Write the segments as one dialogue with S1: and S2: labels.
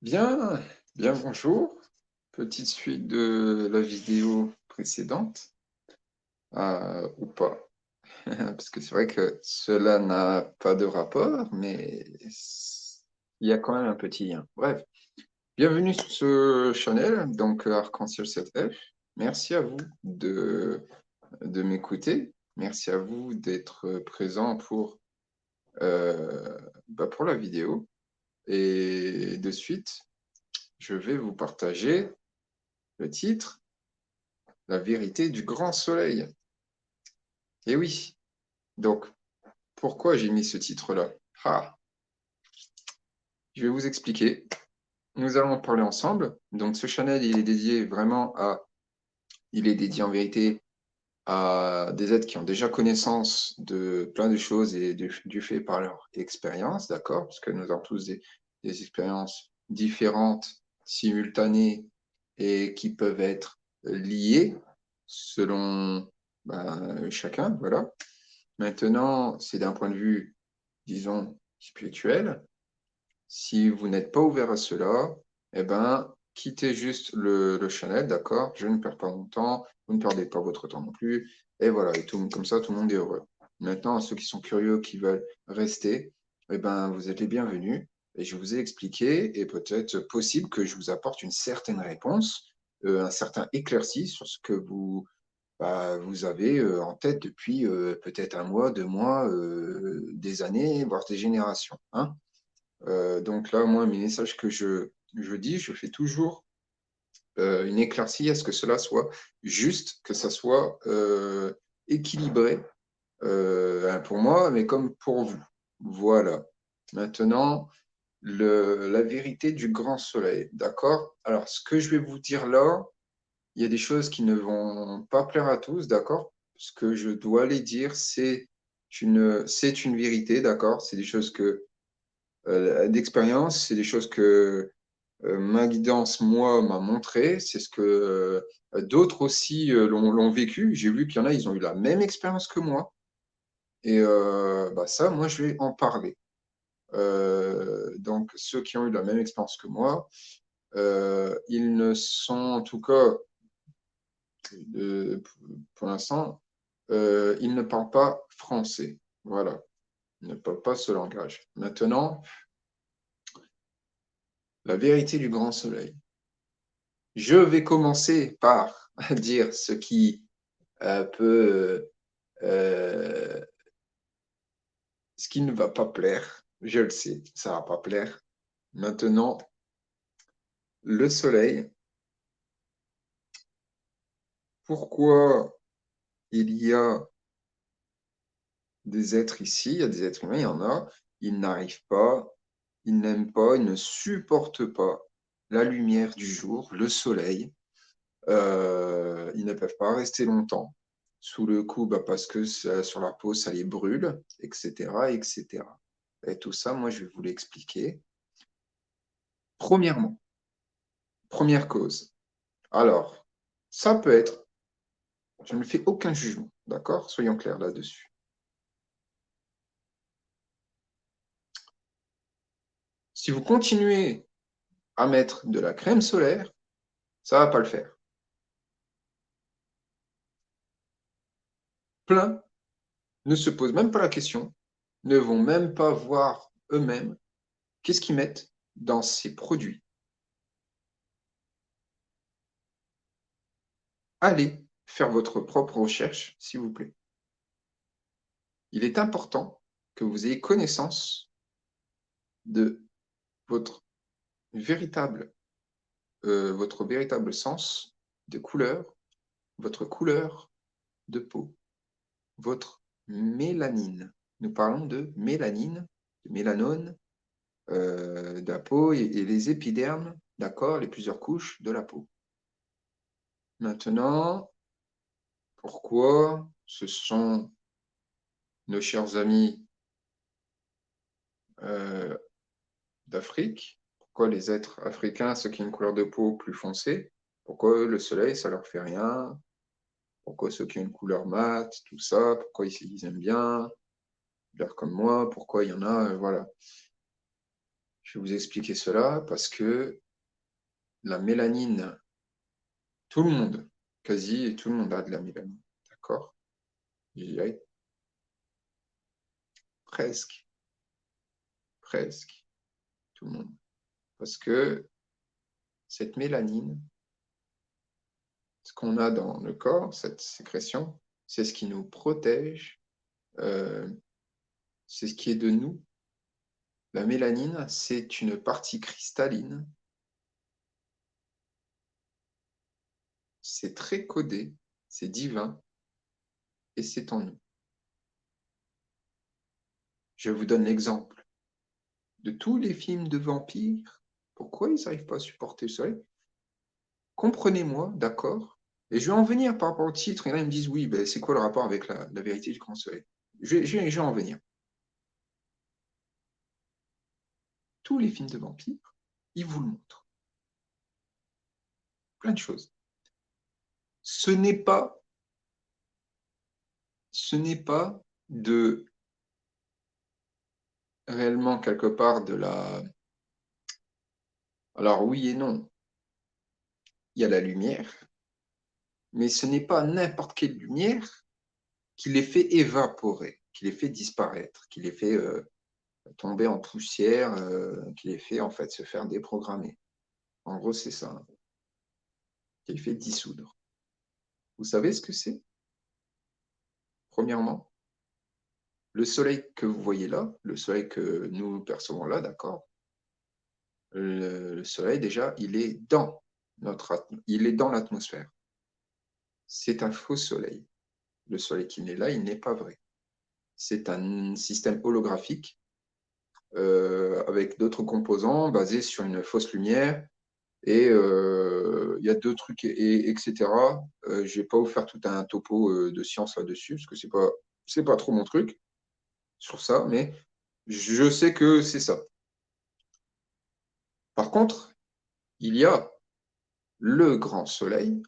S1: Bien, bien bonjour. Petite suite de la vidéo précédente, ou pas, parce que c'est vrai que cela n'a pas de rapport, mais il y a quand même un petit lien. Bref, bienvenue sur ce channel, donc Arc-en-Ciel 7F. Merci à vous de m'écouter. Merci à vous d'être présent pour la vidéo. Et de suite, je vais vous partager le titre, La vérité du grand soleil. Et oui, donc, pourquoi j'ai mis ce titre-là? Je vais vous expliquer. Nous allons en parler ensemble. Donc, ce channel, il est dédié en vérité à des êtres qui ont déjà connaissance de plein de choses et du fait par leur expérience, d'accord? Parce que nous avons tous des expériences différentes, simultanées et qui peuvent être liées selon chacun, voilà. Maintenant, c'est d'un point de vue, disons, spirituel. Si vous n'êtes pas ouvert à cela, eh ben, quittez juste le channel, d'accord? Je ne perds pas mon temps, vous ne perdez pas votre temps non plus. Et voilà, et tout, comme ça, tout le monde est heureux. Maintenant, à ceux qui sont curieux, qui veulent rester, eh ben, vous êtes les bienvenus. Et je vous ai expliqué, et peut-être possible que je vous apporte une certaine réponse, un certain éclairci sur ce que vous avez en tête depuis peut-être un mois, 2 mois, des années, voire des générations. Hein. Donc là, moi, mes messages que je dis, je fais toujours une éclaircie à ce que cela soit juste, que ça soit équilibré pour moi, mais comme pour vous. Voilà. Maintenant, la vérité du grand soleil. D'accord? Alors, ce que je vais vous dire là, il y a des choses qui ne vont pas plaire à tous, d'accord? Ce que je dois les dire, c'est une vérité, d'accord? C'est des choses d'expérience, c'est des choses que ma guidance, moi, m'a montré. C'est ce que d'autres aussi l'ont vécu. J'ai vu qu'il y en a, ils ont eu la même expérience que moi. Et ça, moi, je vais en parler. Donc, ceux qui ont eu la même expérience que moi, ils ne sont en tout cas, euh, pour l'instant, ils ne parlent pas français. Voilà, ils ne parlent pas ce langage. Maintenant, la vérité du grand soleil. Je vais commencer par dire ce qui peut, ce qui ne va pas plaire. Je le sais, ça ne va pas plaire. Maintenant, le soleil. Pourquoi il y a des êtres ici, il y a des êtres humains, il y en a, ils n'arrivent pas, ils n'aiment pas, ils ne supportent pas la lumière du jour, le soleil. Ils ne peuvent pas rester longtemps sous le coup parce que sur la peau, ça les brûle, etc., etc. Et tout ça, moi, je vais vous l'expliquer. Premièrement, première cause. Alors, ça peut être, je ne fais aucun jugement, d'accord? Soyons clairs là-dessus. Si vous continuez à mettre de la crème solaire, ça ne va pas le faire. Plein ne se posent même pas la question, ne vont même pas voir eux-mêmes qu'est-ce qu'ils mettent dans ces produits. Allez faire votre propre recherche, s'il vous plaît. Il est important que vous ayez connaissance de votre votre véritable sens de couleur, votre couleur de peau, votre mélanine. Nous parlons de mélanine, de mélanone, de la peau et les épidermes, d'accord, les plusieurs couches de la peau. Maintenant, pourquoi ce sont nos chers amis euh, d'Afrique, pourquoi les êtres africains, ceux qui ont une couleur de peau plus foncée, pourquoi le soleil, ça leur fait rien, pourquoi ceux qui ont une couleur mate, tout ça, pourquoi ils aiment bien, l'air comme moi, pourquoi il y en a, voilà. Je vais vous expliquer cela parce que la mélanine, tout le monde, quasi tout le monde a de la mélanine, d'accord? Je dirais presque tout le monde. Parce que cette mélanine, ce qu'on a dans le corps, cette sécrétion, c'est ce qui nous protège, c'est ce qui est de nous. La mélanine, c'est une partie cristalline, c'est très codé, c'est divin, et c'est en nous. Je vous donne l'exemple de tous les films de vampires. Pourquoi ils n'arrivent pas à supporter le soleil? Comprenez-moi, d'accord? Et je vais en venir par rapport au titre. Et là, ils me disent, oui, ben, c'est quoi le rapport avec la vérité du grand soleil? Je vais en venir. Tous les films de vampires, ils vous le montrent. Plein de choses. Ce n'est pas de réellement quelque part de la... Alors oui et non. Il y a la lumière, mais ce n'est pas n'importe quelle lumière qui les fait évaporer, qui les fait disparaître, qui les fait tomber en poussière, qui les fait en fait se faire déprogrammer. En gros, c'est ça, qui les fait dissoudre. Vous savez ce que c'est? Premièrement, le soleil que vous voyez là, le soleil que nous percevons là, d'accord? Le soleil, déjà, il est dans l'atmosphère. C'est un faux soleil. Le soleil qui est là, il n'est pas vrai. C'est un système holographique avec d'autres composants basés sur une fausse lumière. Et il y a deux trucs, etc. Je ne vais pas vous faire tout un topo de science là-dessus, parce que c'est pas trop mon truc sur ça, mais je sais que c'est ça. Par contre, il y a le grand soleil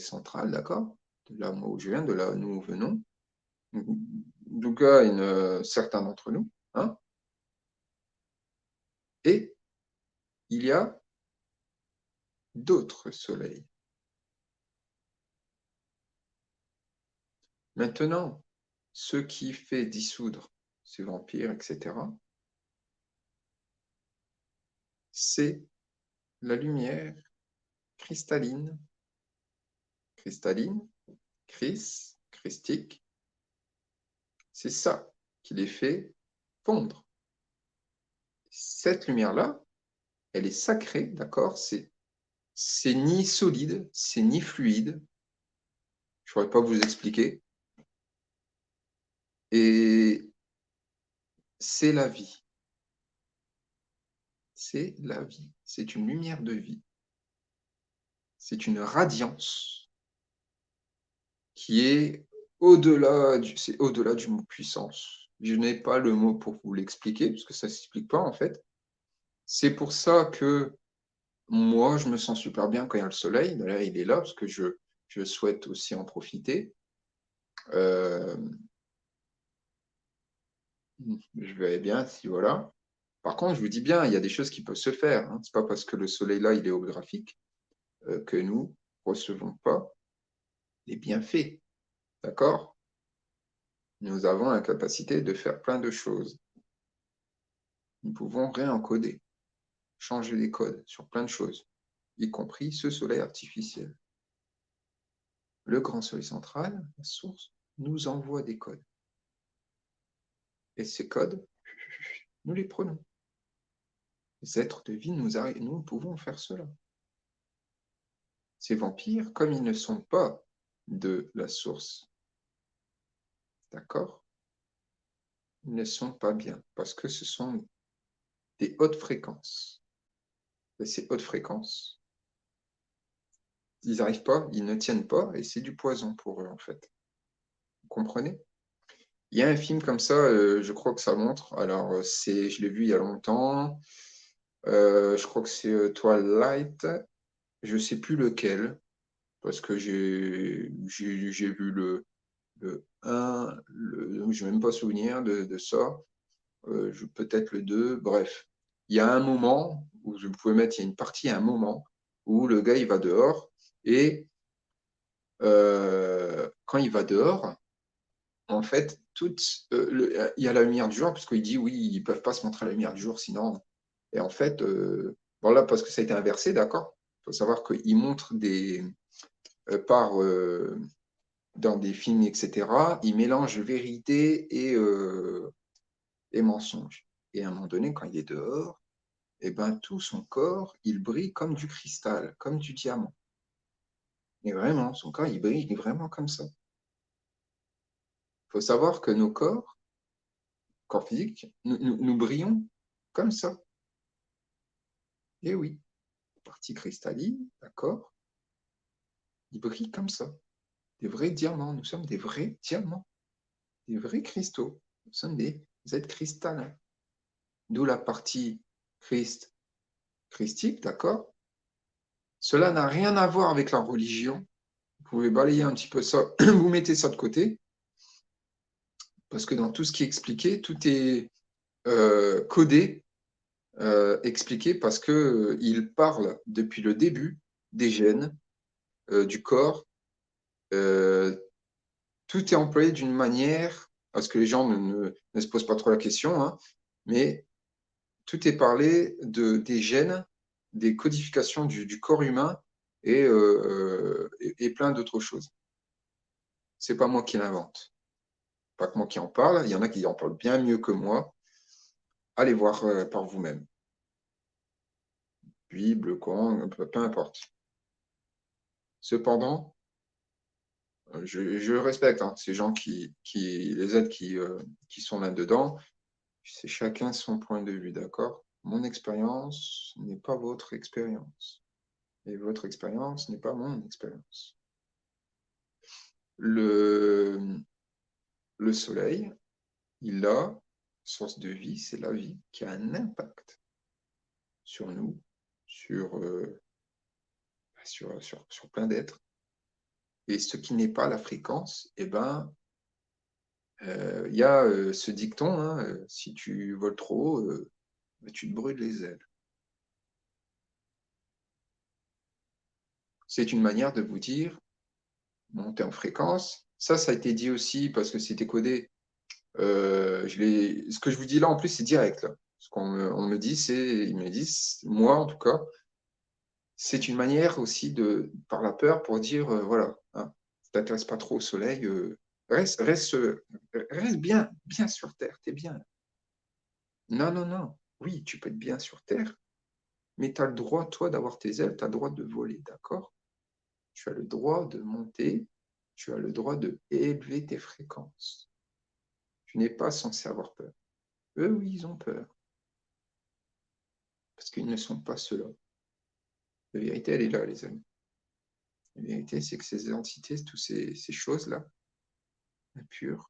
S1: central, d'accord? De là où je viens, de là où nous venons. En tout cas, certains d'entre nous. Hein? Et il y a d'autres soleils. Maintenant, ce qui fait dissoudre ces vampires, etc., c'est la lumière cristalline, christique, c'est ça qui les fait fondre. Cette lumière-là, elle est sacrée, d'accord? C'est ni solide, c'est ni fluide. Je ne pourrais pas vous expliquer. Et c'est la vie. C'est la vie. C'est une lumière de vie. C'est une radiance qui est c'est au-delà du mot puissance. Je n'ai pas le mot pour vous l'expliquer, parce que ça ne s'explique pas en fait. C'est pour ça que moi, je me sens super bien quand il y a le soleil. D'ailleurs, il est là, parce que je souhaite aussi en profiter. Euh, je verrai bien si voilà. Par contre, je vous dis bien, il y a des choses qui peuvent se faire. Hein. Ce n'est pas parce que le soleil là, il est holographique que nous ne recevons pas les bienfaits. D'accord? Nous avons la capacité de faire plein de choses. Nous pouvons réencoder, changer les codes sur plein de choses, y compris ce soleil artificiel. Le grand soleil central, la source, nous envoie des codes. Et ces codes, nous les prenons. Les êtres de vie, nous pouvons faire cela. Ces vampires, comme ils ne sont pas de la source, d'accord? Ils ne sont pas bien, parce que ce sont des hautes fréquences. Et ces hautes fréquences, ils n'arrivent pas, ils ne tiennent pas, et c'est du poison pour eux, en fait. Vous comprenez? Il y a un film comme ça, je crois que ça montre. Alors, je l'ai vu il y a longtemps. Je crois que c'est Twilight. Je ne sais plus lequel, parce que j'ai vu le 1, je ne vais même pas souvenir de ça. Peut-être le 2, bref. il y a un moment où vous pouvez mettre, il y a une partie, un moment où le gars, il va dehors et quand il va dehors, en fait, il y a la lumière du jour, parce qu'il dit, oui, ils ne peuvent pas se montrer à la lumière du jour, sinon. Et en fait, voilà, parce que ça a été inversé, d'accord? Il faut savoir qu'il montre dans des films, etc., il mélange vérité et mensonge. Et à un moment donné, quand il est dehors, eh ben, tout son corps, il brille comme du cristal, comme du diamant. Et vraiment, son corps, il brille vraiment comme ça. Il faut savoir que nos corps physiques, nous brillons comme ça. Et oui, partie cristalline, d'accord, il brille comme ça. Des vrais diamants, nous sommes des vrais diamants, des vrais cristaux. Nous sommes des êtres cristallins. D'où la partie christique, d'accord? Cela n'a rien à voir avec la religion. Vous pouvez balayer un petit peu ça, vous mettez ça de côté, parce que dans tout ce qui est expliqué, tout est codé, expliqué, parce qu'il parle depuis le début des gènes, du corps. Tout est employé d'une manière, parce que les gens ne se posent pas trop la question, hein, mais tout est parlé des gènes, des codifications du corps humain et plein d'autres choses. C'est pas moi qui l'invente. Pas que moi qui en parle, il y en a qui en parlent bien mieux que moi. Allez voir par vous-même. Bible, Coran, peu importe. Cependant, je respecte ces gens les aides qui sont là-dedans. C'est chacun son point de vue, d'accord? Mon expérience n'est pas votre expérience. Et votre expérience n'est pas mon expérience. Le soleil, il a, source de vie, c'est la vie qui a un impact sur nous, sur plein d'êtres. Et ce qui n'est pas la fréquence, eh ben, il y a ce dicton, hein, si tu voles trop haut, tu te brûles les ailes. C'est une manière de vous dire, monter en fréquence. Ça a été dit aussi parce que c'était codé. Ce que je vous dis là, en plus, c'est direct. Là. Ce qu'on me dit, ils me disent, moi en tout cas, c'est une manière aussi par la peur, pour dire, voilà, hein, ne t'intéresse pas trop au soleil, reste bien, bien sur Terre, t'es bien. Non, non, non. Oui, tu peux être bien sur Terre, mais tu as le droit, toi, d'avoir tes ailes, tu as le droit de voler, d'accord? Tu as le droit de monter, tu as le droit de élever tes fréquences. Tu n'es pas censé avoir peur. Eux, oui, ils ont peur. Parce qu'ils ne sont pas ceux-là. La vérité, elle est là, les amis. La vérité, c'est que ces entités, toutes ces choses-là, impures,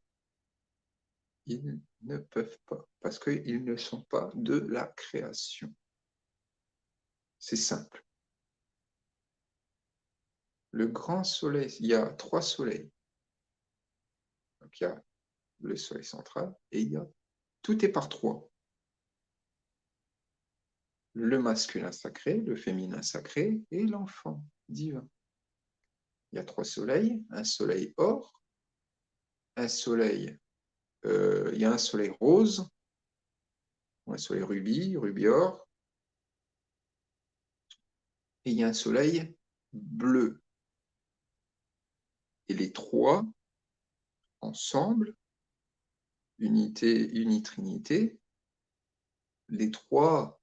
S1: ils ne peuvent pas. Parce qu'ils ne sont pas de la création. C'est simple. Le grand soleil, il y a 3 soleils. Donc, il y a le soleil central et tout est par 3. Le masculin sacré, le féminin sacré et l'enfant divin. Il y a 3 soleils, un soleil or, un soleil, il y a un soleil rose, un soleil rubis, rubis or, et il y a un soleil bleu. Et les 3 ensemble, unité, unitrinité, les 3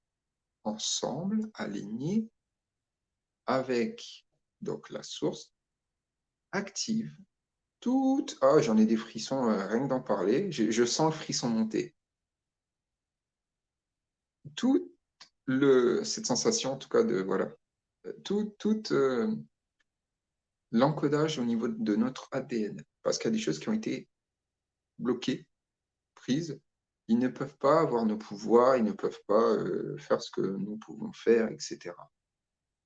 S1: ensemble, alignés, avec donc la source active. J'en ai des frissons, rien que d'en parler. Je sens le frisson monter. Cette sensation, en tout cas, voilà, tout l'encodage au niveau de notre ADN. Parce qu'il y a des choses qui ont été bloquées, prises. Ils ne peuvent pas avoir nos pouvoirs, ils ne peuvent pas faire ce que nous pouvons faire, etc.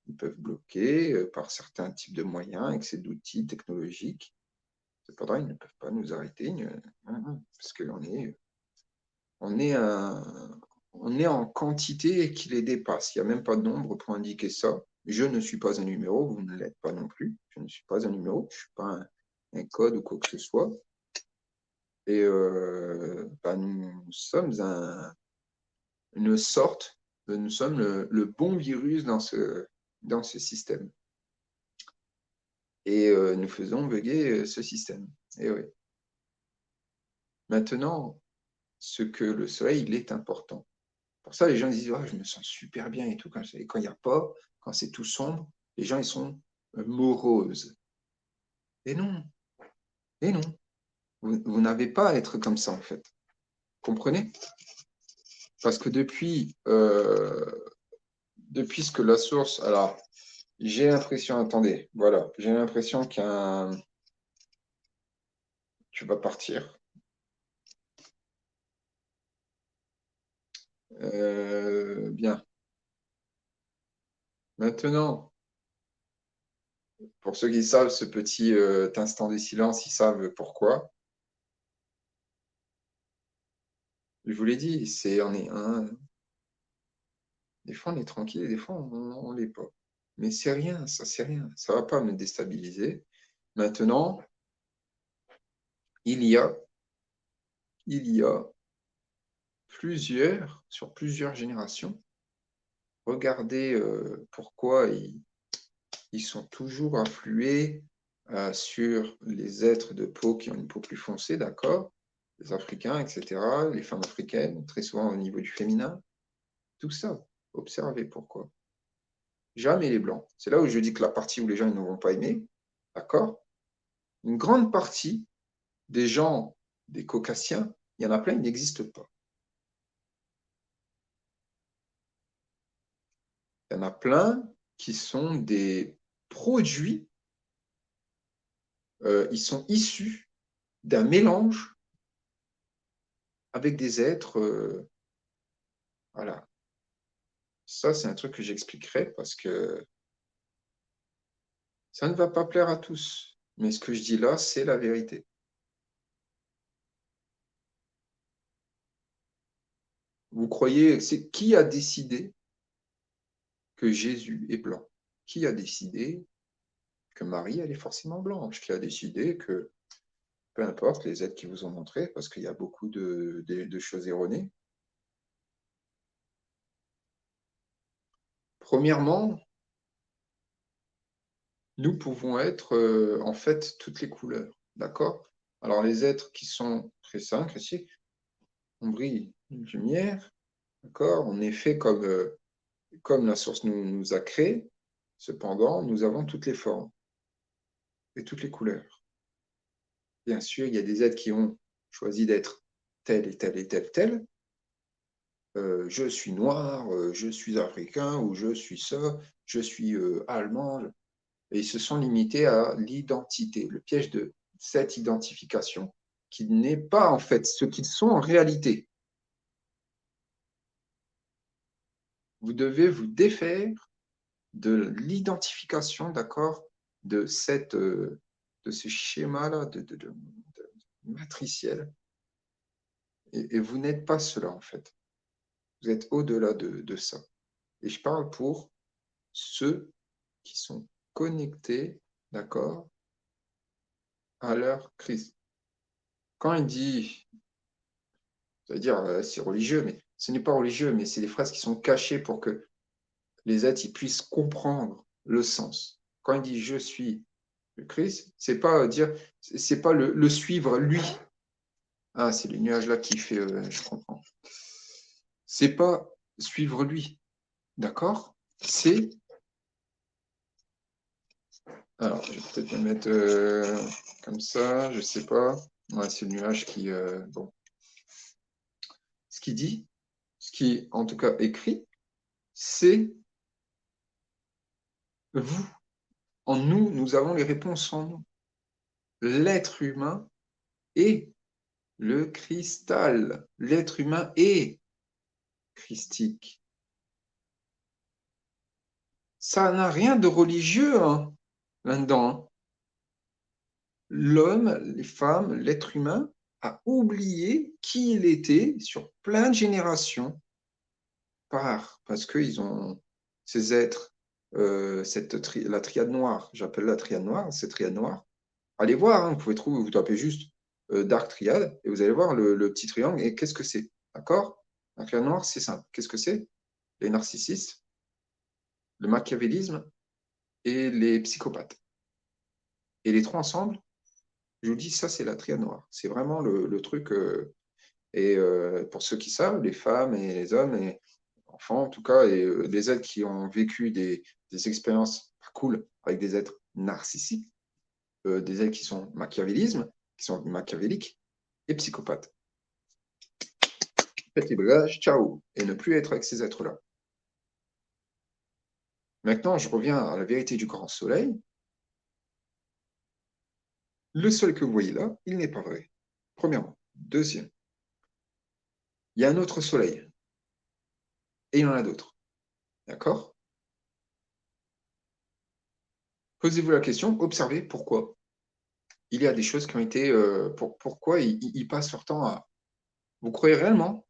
S1: Ils peuvent bloquer par certains types de moyens, excès d'outils technologiques. Cependant, ils ne peuvent pas nous arrêter, parce qu'on est on est en quantité et qui les dépasse. Il n'y a même pas de nombre pour indiquer ça. Je ne suis pas un numéro, vous ne l'êtes pas non plus. Je ne suis pas un numéro, je ne suis pas un code ou quoi que ce soit. Et nous sommes une sorte, nous sommes le bon virus dans ce système. Et nous faisons bugger ce système. Et oui. Maintenant, ce que le soleil, il est important. Pour ça, les gens disent oh, je me sens super bien et tout. Quand il n'y a pas, quand c'est tout sombre, les gens ils sont moroses. Et non, et non. Vous n'avez pas à être comme ça en fait. Comprenez? Parce que depuis ce que la source. Alors, j'ai l'impression, attendez, voilà, j'ai l'impression qu'un. Tu vas partir. Bien. Maintenant, pour ceux qui savent ce petit instant de silence, ils savent pourquoi. Je vous l'ai dit, on est un. Des fois, on est tranquille et des fois, on ne l'est pas. Mais c'est rien, ça, c'est rien. Ça ne va pas me déstabiliser. Maintenant, il y a sur plusieurs générations, regardez pourquoi ils sont toujours influés sur les êtres de peau qui ont une peau plus foncée, d'accord? Les Africains, etc., les femmes africaines, très souvent au niveau du féminin. Tout ça, observez pourquoi. Jamais les Blancs. C'est là où je dis que la partie où les gens ne vont pas aimer, d'accord? Une grande partie des gens, des caucasiens, il y en a plein, ils n'existent pas. Il y en a plein qui sont des produits, ils sont issus d'un mélange avec des êtres, voilà. Ça, c'est un truc que j'expliquerai parce que ça ne va pas plaire à tous. Mais ce que je dis là, c'est la vérité. Vous croyez, c'est qui a décidé que Jésus est blanc? Qui a décidé que Marie, elle est forcément blanche? Qui a décidé que, peu importe les êtres qui vous ont montré, parce qu'il y a beaucoup de choses erronées. Premièrement, nous pouvons être en fait toutes les couleurs, d'accord? Alors les êtres qui sont très sains, ici, on brille une lumière, d'accord? On est fait comme la source nous a créé. Cependant, nous avons toutes les formes et toutes les couleurs. Bien sûr, il y a des êtres qui ont choisi d'être tel et tel et tel, tel. Je suis noir, je suis africain, ou je suis ça, je suis allemand. Et ils se sont limités à l'identité, le piège de cette identification, qui n'est pas en fait ce qu'ils sont en réalité. Vous devez vous défaire de l'identification, d'accord, de ce schéma-là de matriciel. Et vous n'êtes pas cela, en fait. Vous êtes au-delà de ça. Et je parle pour ceux qui sont connectés, d'accord, à leur Christ. Quand il dit, c'est-à-dire c'est religieux, mais ce n'est pas religieux, mais c'est des phrases qui sont cachées pour que les êtres ils puissent comprendre le sens. Quand il dit je suis le Christ, c'est pas dire, c'est pas le suivre lui. Ah, c'est le nuage là qui fait, je comprends. C'est pas suivre lui, d'accord? C'est, alors je vais peut-être me mettre comme ça, je sais pas. Ouais, c'est le nuage qui, bon. Ce qu'il dit, ce qui est en tout cas écrit, c'est vous. En nous, nous avons les réponses en nous. L'être humain est le cristal. L'être humain est christique. Ça n'a rien de religieux hein, là-dedans. Hein. L'homme, les femmes, l'être humain a oublié qui il était sur plein de générations. parce qu'ils ont ces êtres, la triade noire, j'appelle la triade noire, cette triade noire. Allez voir, hein, vous pouvez trouver, vous tapez juste Dark Triad et vous allez voir le petit triangle et qu'est-ce que c'est, d'accord? La triade noire, c'est simple. Qu'est-ce que c'est? Les narcissistes, le machiavélisme et les psychopathes. Et les trois ensemble, je vous dis, ça, c'est la triade noire. C'est vraiment le truc. Et pour ceux qui savent, les femmes et les hommes, et enfants en tout cas, et les êtres qui ont vécu des expériences pas cool avec des êtres narcissiques, des êtres qui sont machiavéliques et psychopathes. Faites les bagages, ciao, et ne plus être avec ces êtres-là. Maintenant, je reviens à la vérité du grand soleil. Le soleil que vous voyez là, il n'est pas vrai. Premièrement. Deuxième, il y a un autre soleil. Et il y en a d'autres. D'accord? Posez-vous la question, observez pourquoi. Il y a des choses qui ont été... pourquoi ils passent leur temps à... Vous croyez réellement?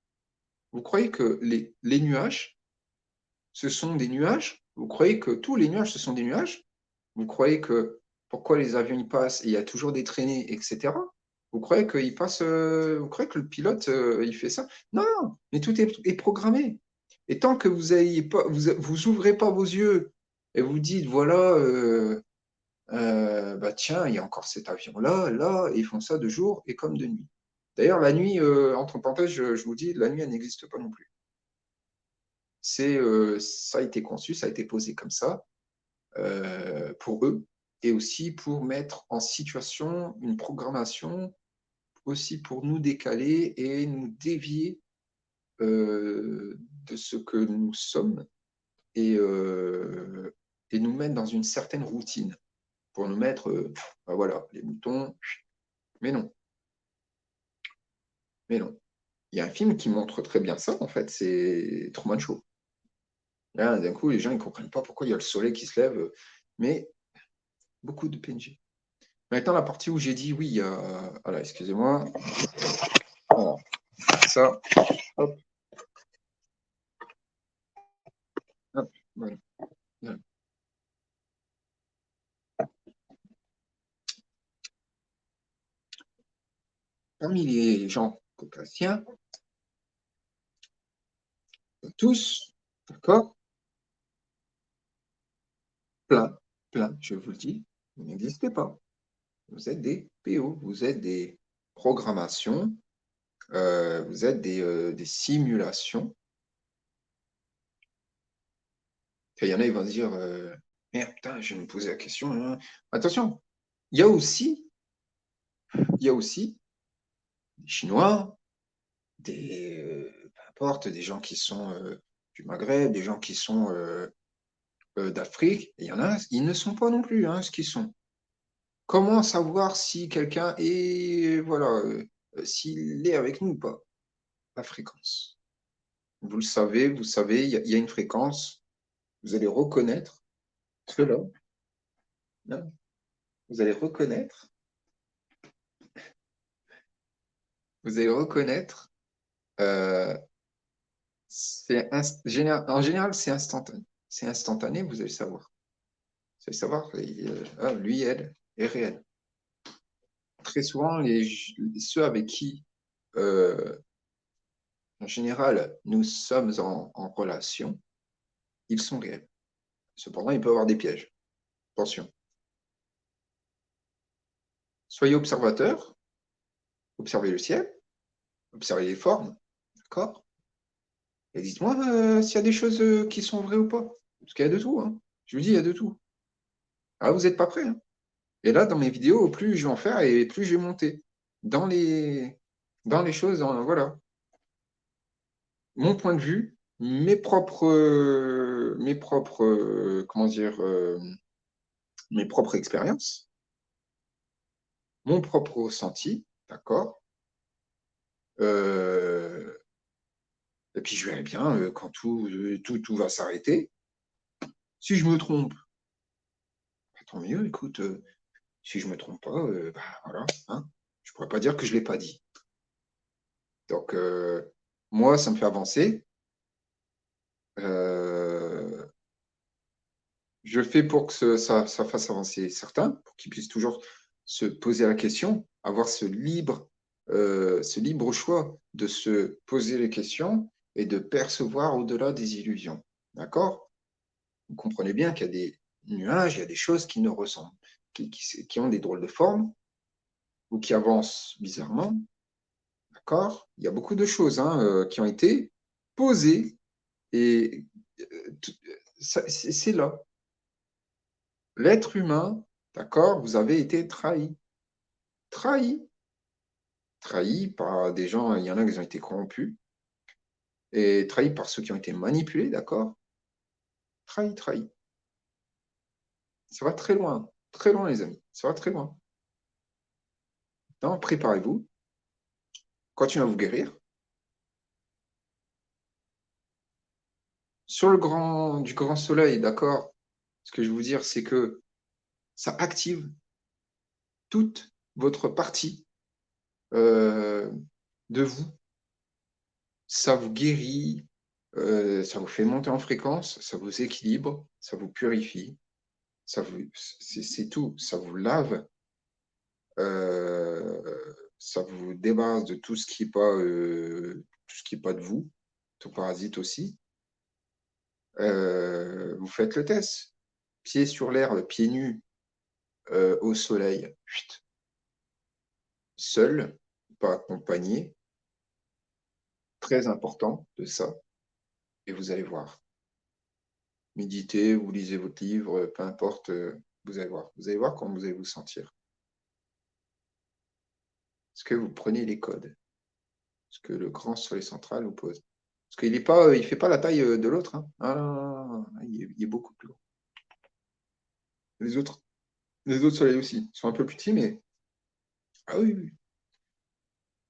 S1: Vous croyez que les nuages, ce sont des nuages? Vous croyez que tous les nuages, ce sont des nuages? Vous croyez que pourquoi les avions y passent et il y a toujours des traînées, etc. Vous croyez qu'il passe, vous croyez que le pilote il fait ça? Non, mais tout est programmé. Et tant que vous ayez pas, vous ouvrez pas vos yeux et vous dites voilà, bah tiens, il y a encore cet avion-là, là, et ils font ça de jour et comme de nuit. D'ailleurs, la nuit, entre parenthèses, je vous dis, la nuit, elle n'existe pas non plus. Ça a été conçu, ça a été posé comme ça pour eux et aussi pour mettre en situation une programmation aussi pour nous décaler et nous dévier de ce que nous sommes et, nous mettre dans une certaine routine pour nous mettre, ben voilà, les moutons. Mais non, mais non. Il y a un film qui montre très bien ça, en fait, c'est Truman Show. Là, d'un coup, les gens ne comprennent pas pourquoi il y a le soleil qui se lève, mais beaucoup de PNG. Maintenant, la partie où j'ai dit oui, voilà, excusez-moi. Voilà, ça, hop, hop, voilà. Voilà. Parmi les gens caucasiens, tous, d'accord, plein, plein, je vous le dis, vous n'existez pas. Vous êtes des PO, vous êtes des programmations, vous êtes des simulations. Et il y en a, ils vont se dire, merde, putain, je vais me poser la question, hein. Attention, il y a aussi, des Chinois, peu importe, des gens qui sont du Maghreb, des gens qui sont d'Afrique. Il y en a, ils ne sont pas non plus hein, ce qu'ils sont. Comment savoir si quelqu'un est, voilà, s'il est avec nous ou pas? La fréquence. Vous le savez, vous savez, il y a une fréquence. Vous allez reconnaître cela. Non, vous allez reconnaître. Vous allez reconnaître. euh, en général, c'est instantané. C'est instantané, vous allez savoir. Vous allez savoir, lui, elle, est réel. Très souvent, ceux avec qui, euh, en général, nous sommes en relation, ils sont réels. Cependant, il peut y avoir des pièges. Attention. Soyez observateurs, observez le ciel, observez les formes, d'accord? Et dites-moi s'il y a des choses qui sont vraies ou pas. Parce qu'il y a de tout, hein. Je vous dis, il y a de tout. Ah, vous n'êtes pas prêts, hein. Et là, dans mes vidéos, plus je vais en faire et plus je vais monter dans les choses, voilà. Mon point de vue, comment dire, mes propres expériences, mon propre ressenti, d'accord? Euh, et puis je verrai bien quand tout va s'arrêter. Si je me trompe, bah, tant mieux, écoute, si je me trompe pas, bah, voilà, hein, je pourrais pas dire que je l'ai pas dit. Donc, moi, ça me fait avancer. Je fais pour que ça fasse avancer certains, pour qu'ils puissent toujours se poser la question, avoir ce libre choix de se poser les questions et de percevoir au-delà des illusions. D'accord? Vous comprenez bien qu'il y a des nuages, il y a des choses qui ne ressemblent, qui ont des drôles de formes ou qui avancent bizarrement. D'accord? Il y a beaucoup de choses qui ont été posées et c'est là. L'être humain, d'accord, vous avez été trahi. Trahi. Trahi par des gens, il y en a qui ont été corrompus, et trahi par ceux qui ont été manipulés, d'accord? Trahi, trahi. Ça va très loin, les amis. Ça va très loin. Donc, préparez-vous, continuez à vous guérir. Sur du grand soleil, d'accord, ce que je veux vous dire, c'est que ça active toute votre partie de vous. Ça vous guérit, ça vous fait monter en fréquence, ça vous équilibre, ça vous purifie, c'est tout. Ça vous lave, ça vous débarrasse de tout ce qui n'est pas de vous, tout parasite aussi. Vous faites le test. Pieds sur l'herbe, pieds nus, au soleil, seul, pas accompagné. Très important de ça. Et vous allez voir. Méditez, vous lisez votre livre, peu importe, vous allez voir. Vous allez voir comment vous allez vous sentir. Est-ce que vous prenez les codes? Ce que le grand soleil central vous pose. Parce qu'il ne fait pas la taille de l'autre. Hein. Ah, non, il est beaucoup plus gros. Les autres soleils aussi sont un peu plus petits, mais ah oui, oui.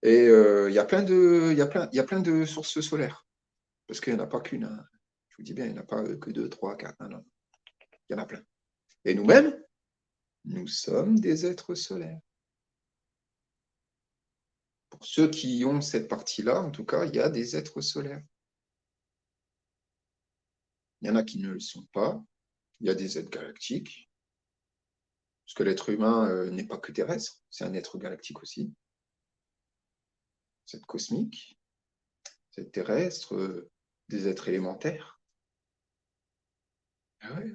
S1: Et il y a plein de sources solaires. Parce qu'il n'y en a pas qu'une. Hein. Je vous dis bien, il n'y en a pas que 2, 3, 4. Non, non. Il y en a plein. Et nous-mêmes, nous sommes des êtres solaires. Pour ceux qui ont cette partie-là, en tout cas, il y a des êtres solaires. Il y en a qui ne le sont pas. Il y a des êtres galactiques. Parce que l'être humain n'est pas que terrestre, c'est un être galactique aussi. C'est être cosmique, c'est être terrestre, des êtres élémentaires. Ah ouais.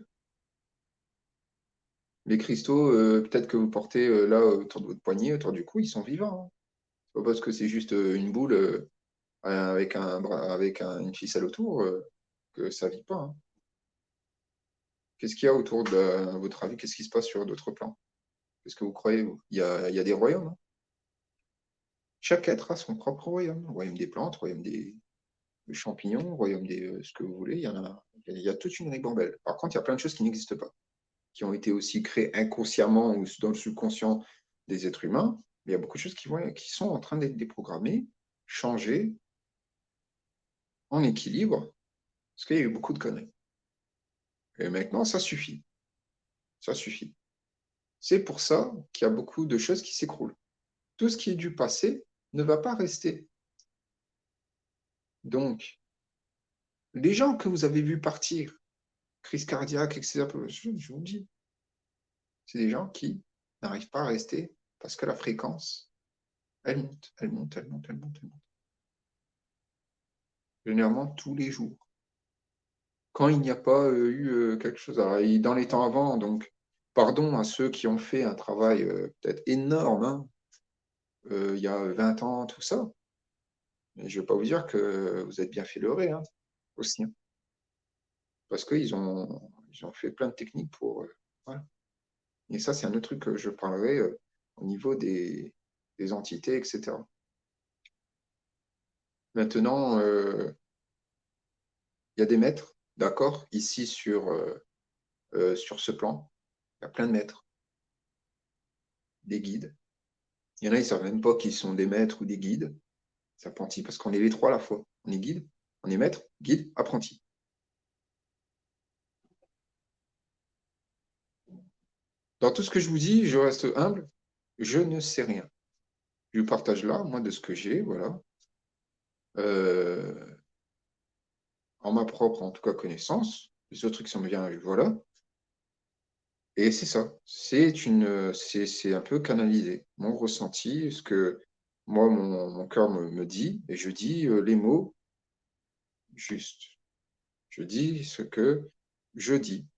S1: Les cristaux, peut-être que vous portez là autour de votre poignet, autour du cou, ils sont vivants. Hein. C'est pas parce que c'est juste une boule avec une ficelle autour que ça vit pas. Hein. Qu'est-ce qu'il y a autour à votre avis? Qu'est-ce qui se passe sur d'autres plans? Qu'est-ce que vous croyez, vous? Il y a des royaumes. Hein. Chaque être a son propre royaume. Royaume des plantes, royaume des champignons, royaume des ce que vous voulez. Il y a toute une ribambelle. Par contre, il y a plein de choses qui n'existent pas, qui ont été aussi créées inconsciemment ou dans le subconscient des êtres humains. Mais il y a beaucoup de choses qui sont en train d'être déprogrammées, changées, en équilibre, parce qu'il y a eu beaucoup de conneries. Et maintenant, ça suffit. Ça suffit. C'est pour ça qu'il y a beaucoup de choses qui s'écroulent. Tout ce qui est du passé ne va pas rester. Donc, les gens que vous avez vus partir, crise cardiaque, etc., je vous dis, c'est des gens qui n'arrivent pas à rester parce que la fréquence, elle monte, elle monte, elle monte, elle monte, elle monte. Généralement, tous les jours. Quand il n'y a pas eu quelque chose, alors, dans les temps avant, donc, pardon à ceux qui ont fait un travail peut-être énorme, hein, il y a 20 ans, tout ça, mais je ne vais pas vous dire que vous êtes bien fait leurrer, hein, aussi. Hein, parce qu'ils ont fait plein de techniques pour... voilà. Et ça, c'est un autre truc que je parlerai au niveau des entités, etc. Maintenant, il y a des maîtres, d'accord, ici sur ce plan. Il y a plein de maîtres, des guides. Il y en a, ils ne savent même pas qu'ils sont des maîtres ou des guides. C'est apprenti, parce qu'on est les trois à la fois. On est guide, on est maître, guide, apprenti. Dans tout ce que je vous dis, je reste humble, je ne sais rien. Je partage là, moi, de ce que j'ai, voilà. en ma propre, en tout cas, connaissance. Les autres trucs, ça me vient, voilà. Et c'est ça. C'est un peu canalisé. Mon ressenti, ce que moi, mon cœur me dit, et je dis les mots justes. Je dis ce que je dis,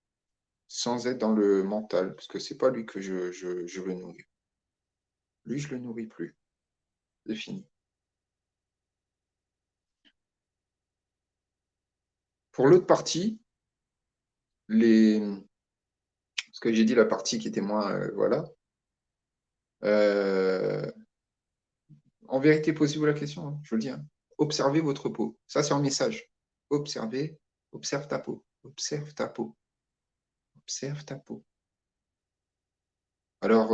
S1: sans être dans le mental, parce que c'est pas lui que je veux nourrir. Lui, je le nourris plus. C'est fini. Pour l'autre partie, les, ce que j'ai dit, la partie qui était moins, voilà. Euh, En vérité, posez-vous la question, hein, je vous le dis, hein. Observez votre peau. Ça, c'est un message. Observez, observe ta peau. Observe ta peau. Observe ta peau. Alors,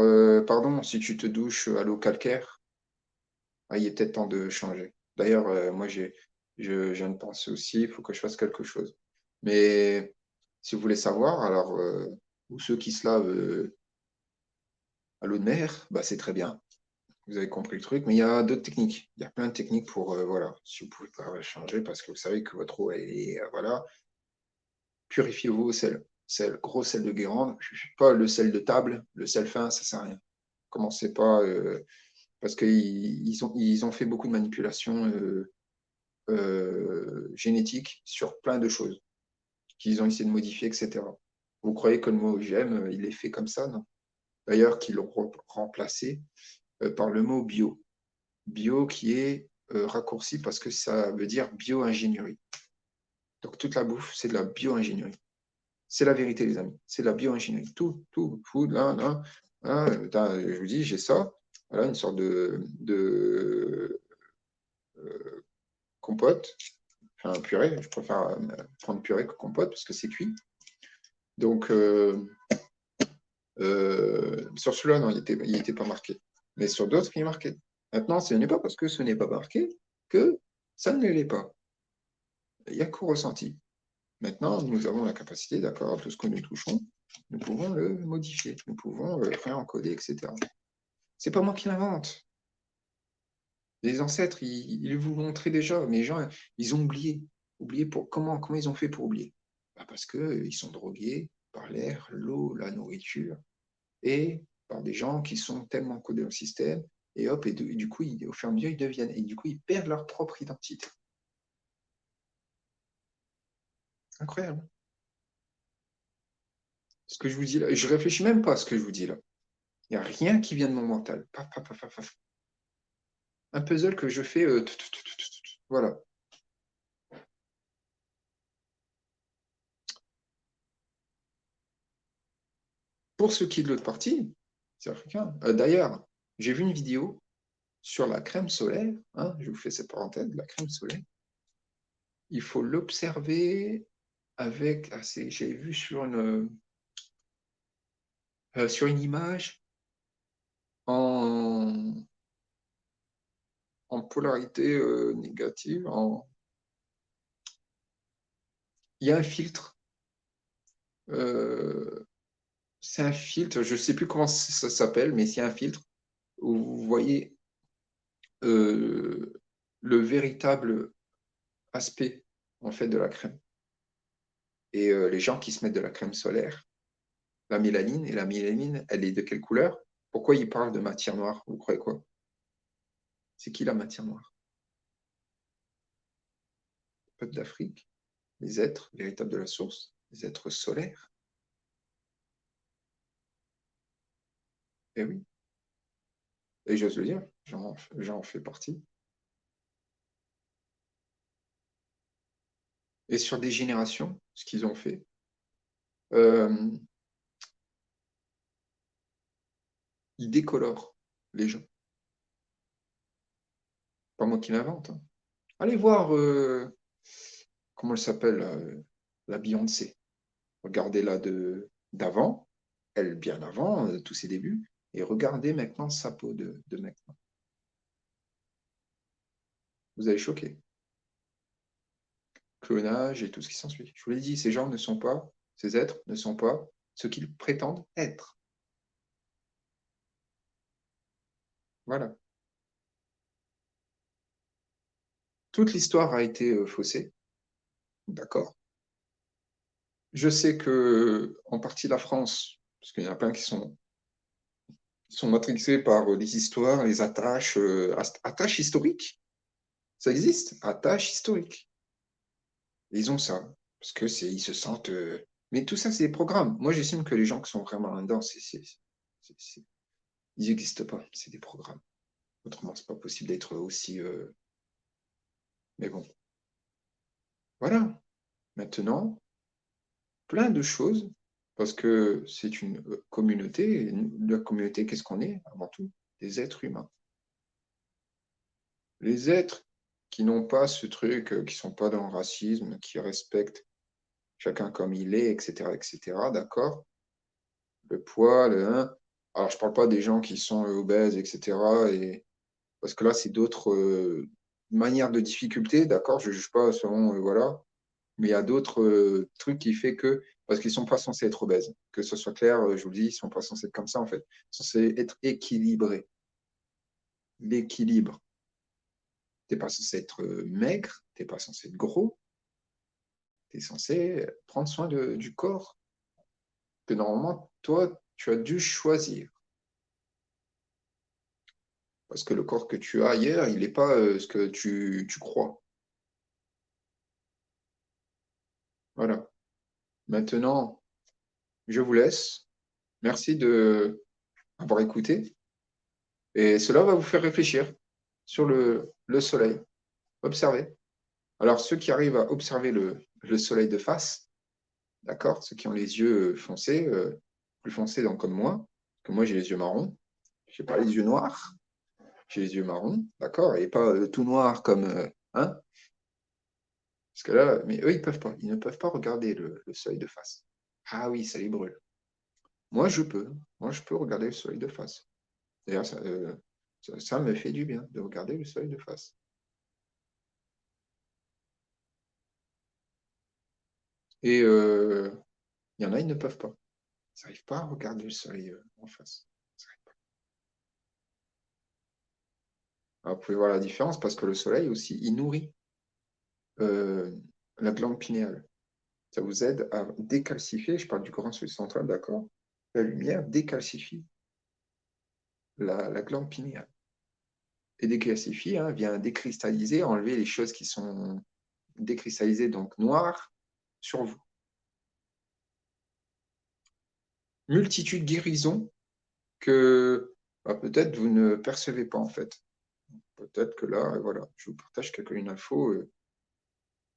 S1: pardon, si tu te douches à l'eau calcaire, ah, il est peut-être temps de changer. D'ailleurs, moi, je viens de penser aussi, il faut que je fasse quelque chose. Mais si vous voulez savoir, alors, ou ceux qui se lavent à l'eau de mer, bah, c'est très bien. Vous avez compris le truc, mais il y a d'autres techniques. Il y a plein de techniques pour, voilà, si vous pouvez pas changer, parce que vous savez que votre eau, elle est, voilà, purifiez-vous au sel. Sel, gros sel de Guérande, pas le sel de table, le sel fin, ça sert à rien. Commencez pas, parce qu'ils ont fait beaucoup de manipulations génétiques sur plein de choses qu'ils ont essayé de modifier, etc. Vous croyez que le mot j'aime, il est fait comme ça? Non. D'ailleurs, qu'ils l'ont remplacé par le mot bio. Bio qui est raccourci parce que ça veut dire bio-ingénierie. Donc toute la bouffe, c'est de la bio-ingénierie. C'est la vérité, les amis. C'est de la bio-ingénierie. Tout, food, là, je vous dis, j'ai ça. Voilà, une sorte de compote. Enfin, purée. Je préfère prendre purée que compote parce que c'est cuit. Donc, sur celui-là, non, il était pas marqué. Mais sur d'autres, il est marqué. Maintenant, ce n'est pas parce que ce n'est pas marqué que ça ne l'est pas. Il n'y a qu'au ressenti. Maintenant, nous avons la capacité, d'accord, tout ce que nous touchons, nous pouvons le modifier, nous pouvons le réencoder, etc. C'est pas moi qui l'invente. Les ancêtres, ils vous montraient déjà, mais les gens, ils ont oublié. Oublié pour comment ils ont fait pour oublier? Bah parce qu'ils sont drogués par l'air, l'eau, la nourriture, et par des gens qui sont tellement codés dans le système, et hop, et du coup, au fur et à mesure, ils deviennent, et du coup, ils perdent leur propre identité. Incroyable. Ce que je vous dis là, je réfléchis même pas à ce que je vous dis là. Il n'y a rien qui vient de mon mental. Paf, paf, paf, paf, paf. Un puzzle que je fais. Voilà. Pour ce qui est de l'autre partie, c'est africain. D'ailleurs, j'ai vu une vidéo sur la crème solaire. Hein, je vous fais cette parenthèse, la crème solaire. Il faut l'observer avec. Ah, j'ai vu sur une image en, en polarité négative. Il y a un filtre. euh, c'est un filtre, je ne sais plus comment ça s'appelle, mais c'est un filtre où vous voyez euh, le véritable aspect en fait de la crème. Et les gens qui se mettent de la crème solaire, la mélanine, et la mélanine, elle est de quelle couleur? Pourquoi ils parlent de matière noire? Vous croyez quoi? C'est qui la matière noire? Le peuple d'Afrique, les êtres véritables de la source, les êtres solaires. Et oui, et j'ose le dire, j'en fais partie. Et sur des générations, ce qu'ils ont fait, euh, ils décolorent les gens. Pas moi qui l'invente, hein. Allez voir, comment elle s'appelle, la Beyoncé. Regardez-la d'avant, elle bien avant, tous ses débuts, et regardez maintenant sa peau de maintenant. Vous allez choquer. Clonage et tout ce qui s'ensuit. Je vous l'ai dit, ces gens ne sont pas, ces êtres ne sont pas ce qu'ils prétendent être. Voilà. Toute l'histoire a été faussée. d'accord? Je sais que en partie la France, parce qu'il y en a plein qui sont matrixés par les histoires, les attaches, attaches historiques. Ça existe, attaches historiques. Ils ont ça, parce que ils se sentent. Mais tout ça, c'est des programmes. Moi, j'estime que les gens qui sont vraiment là-dedans, ils n'existent pas. C'est des programmes. Autrement, c'est pas possible d'être aussi. Mais bon, voilà. Maintenant, plein de choses, parce que c'est une communauté. Et la communauté, qu'est-ce qu'on est avant tout? Des êtres humains. Les êtres qui n'ont pas ce truc, qui sont pas dans le racisme, qui respectent chacun comme il est, etc., d'accord? Le poids, alors je parle pas des gens qui sont obèses, etc., parce que là, c'est d'autres manières de difficulté, d'accord? Je juge pas selon, voilà, mais il y a d'autres trucs qui fait que, parce qu'ils sont pas censés être obèses, que ce soit clair, je vous le dis, ils sont pas censés être comme ça, en fait. Ils sont censés être équilibrés. L'équilibre. T'es pas censé être maigre, t'es pas censé être gros, tu es censé prendre soin du corps que normalement, toi, tu as dû choisir. Parce que le corps que tu as ailleurs, il n'est pas ce que tu crois. Voilà. Maintenant, je vous laisse. Merci de m'avoir écouté. Et cela va vous faire réfléchir sur le soleil. Observez. Alors, ceux qui arrivent à observer le soleil de face, d'accord, ceux qui ont les yeux foncés, plus foncés donc, comme moi, parce que moi j'ai les yeux marrons, je n'ai pas les yeux noirs, j'ai les yeux marrons, d'accord, et pas tout noir comme, hein, parce que là, mais eux, ils ne peuvent pas regarder le soleil de face. Ah oui, ça les brûle. Moi, je peux. Moi, je peux regarder le soleil de face. D'ailleurs, ça me fait du bien de regarder le soleil de face. Et il y en a, ils ne peuvent pas. Ils n'arrivent pas à regarder le soleil en face. Alors, vous pouvez voir la différence parce que le soleil aussi, il nourrit euh, la glande pinéale. Ça vous aide à décalcifier, je parle du grand soleil central, d'accord? La lumière décalcifie la glande pinéale. Et décalcifie, hein, vient décristalliser, enlever les choses qui sont décristallisées, donc noires, sur vous. Multitude de guérisons que peut-être vous ne percevez pas en fait. Peut-être que là, voilà, je vous partage quelques infos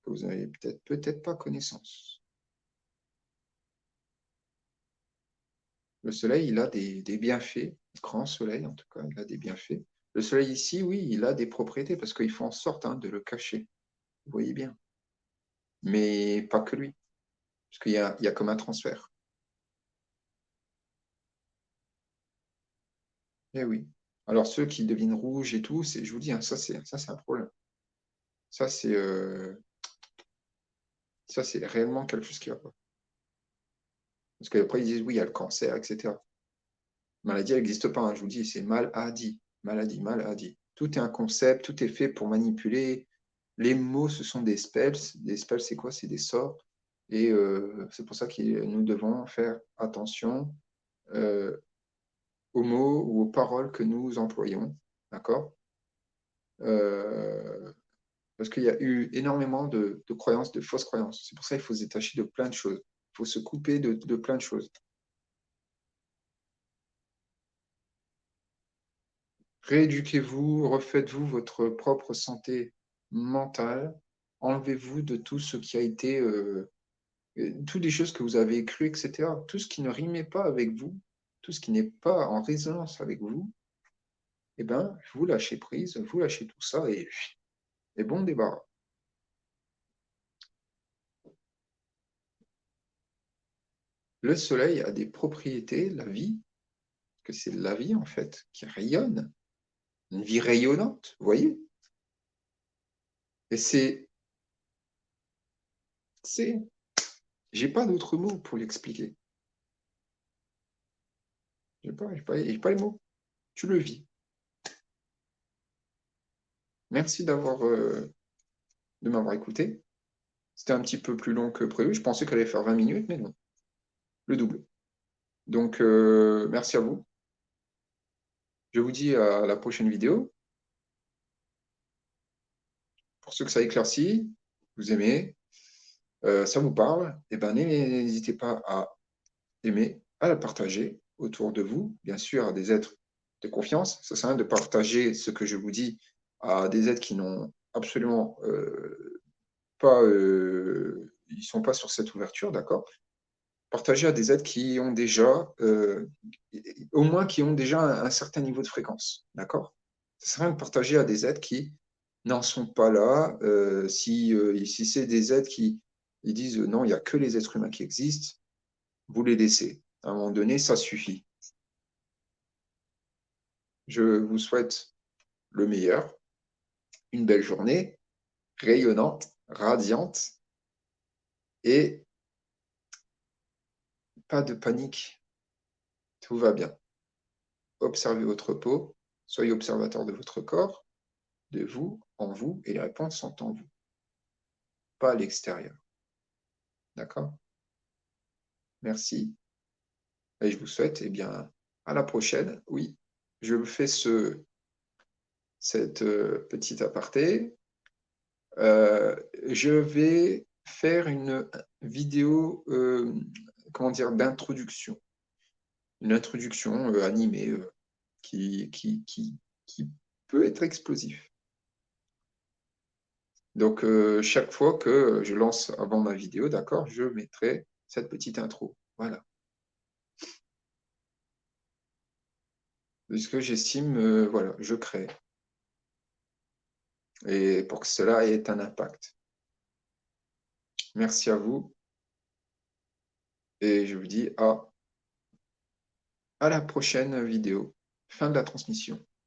S1: que vous n'avez peut-être pas connaissance. Le soleil, il a des bienfaits, le grand soleil en tout cas, il a des bienfaits. Le soleil ici, oui, il a des propriétés parce qu'il faut en sorte de le cacher. Vous voyez bien. Mais pas que lui, parce qu'il y a comme un transfert. Eh oui. Alors ceux qui deviennent rouges et tout, je vous dis, hein, ça c'est un problème. Ça c'est euh, ça c'est réellement quelque chose qui va pas. Parce qu'après ils disent oui, il y a le cancer, etc. Maladie, elle n'existe pas, hein, je vous dis, c'est maladie, maladie, maladie. Tout est un concept, tout est fait pour manipuler. Les mots, ce sont des spells. Des spells, c'est quoi? C'est des sorts. Et c'est pour ça que nous devons faire attention euh, aux mots ou aux paroles que nous employons. D'accord? Euh, Parce qu'il y a eu énormément de croyances, de fausses croyances. C'est pour ça qu'il faut se détacher de plein de choses. Il faut se couper de plein de choses. Rééduquez-vous, refaites-vous votre propre santé mentale. Enlevez-vous de tout ce qui a été, toutes les choses que vous avez crues, etc. Tout ce qui ne rimait pas avec vous, tout ce qui n'est pas en résonance avec vous, eh ben, vous lâchez prise, vous lâchez tout ça et bon débarras. Le soleil a des propriétés, la vie, que c'est la vie en fait, qui rayonne, une vie rayonnante, vous voyez? Et c'est, j'ai pas d'autres mots pour l'expliquer. J'ai pas les mots. Tu le vis. Merci de m'avoir écouté. C'était un petit peu plus long que prévu. Je pensais qu'elle allait faire 20 minutes, mais non, le double. Donc, merci à vous. Je vous dis à la prochaine vidéo. Pour ceux que ça éclaircit, vous aimez, ça vous parle, eh ben, n'hésitez pas à aimer, à la partager autour de vous, bien sûr, à des êtres de confiance. Ça sert à rien de partager ce que je vous dis à des êtres qui n'ont absolument pas, ils sont pas sur cette ouverture, d'accord? Partagez à des êtres qui ont déjà, au moins qui ont déjà un certain niveau de fréquence, d'accord? Ça sert à rien de partager à des êtres qui n'en sont pas là. Si c'est des êtres qui ils disent non, il n'y a que les êtres humains qui existent, vous les laissez. À un moment donné, ça suffit. Je vous souhaite le meilleur, une belle journée, rayonnante, radiante, et pas de panique. Tout va bien. Observez votre peau, soyez observateur de votre corps, de vous, en vous, et les réponses sont en vous, pas à l'extérieur. D'accord? Merci. Et je vous souhaite, eh bien, à la prochaine. Oui, je fais cette petite aparté. Je vais faire une vidéo, comment dire, d'introduction. Une introduction animée qui peut être explosif. Donc, chaque fois que je lance avant ma vidéo, d'accord, je mettrai cette petite intro. Voilà. Ce que j'estime, voilà, je crée. Et pour que cela ait un impact. Merci à vous. Et je vous dis à la prochaine vidéo. Fin de la transmission.